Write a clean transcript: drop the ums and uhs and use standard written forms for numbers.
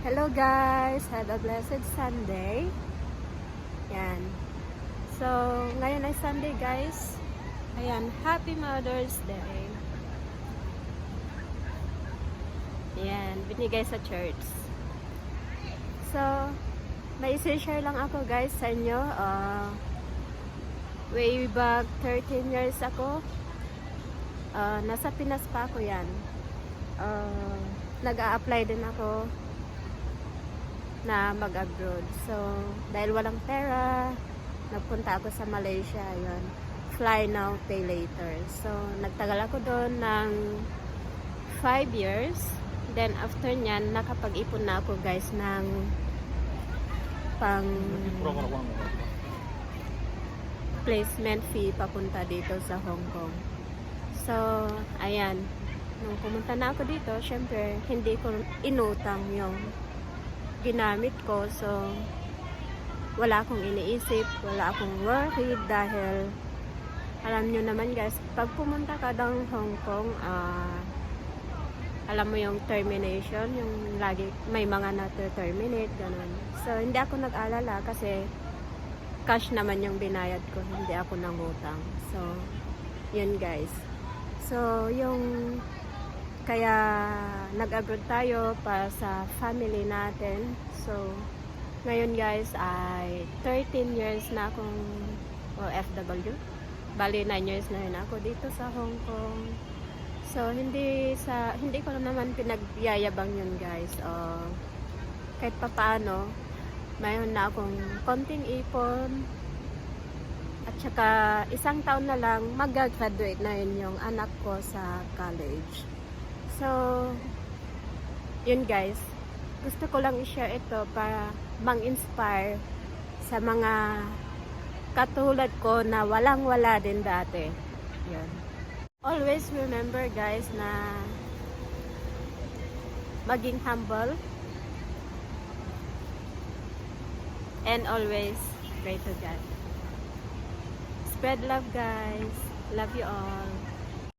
Hello guys! Have a blessed Sunday. Yan. So, ngayon ay Sunday guys. Ayan, Happy Mother's Day. Yan, binigay sa church. So, may isi-share lang ako guys sa inyo. Way back 13 years ako. Nasa Pinas pa ako yan. Nag-a-apply din ako na mag-abroad. So, dahil walang pera, nagpunta ako sa Malaysia. Yun. Fly now, pay later. So, nagtagal ako doon ng 5 years. Then, after nyan, nakapag-ipon na ako guys ng pang placement fee papunta dito sa Hong Kong. So, ayan. Nung pumunta na ako dito, syempre, hindi ko inutang yung ginamit ko. So, wala akong iniisip, wala akong worried dahil alam nyo naman guys, pag pumunta ka ng Hong Kong, alam mo yung termination, yung lagi may mga na-terminate, ganun. So, hindi ako nag-alala kasi cash naman yung binayad ko, hindi ako nangutang. So, yun guys. So, yung kaya nag-abroad tayo para sa family natin. So, ngayon guys ay 13 years na akong OFW. Bali 9 years na rin ako dito sa Hong Kong. So, hindi ko naman pinagyayabang yun guys. Kahit papaano, mayroon na akong konting ipon. At saka isang taon na lang mag-graduate na yun yung anak ko sa college. So, yun guys. Gusto ko lang i-share ito para mang-inspire sa mga katulad ko na walang-wala din dati. Yun. Always remember guys na maging humble and always pray to God. Spread love guys. Love you all.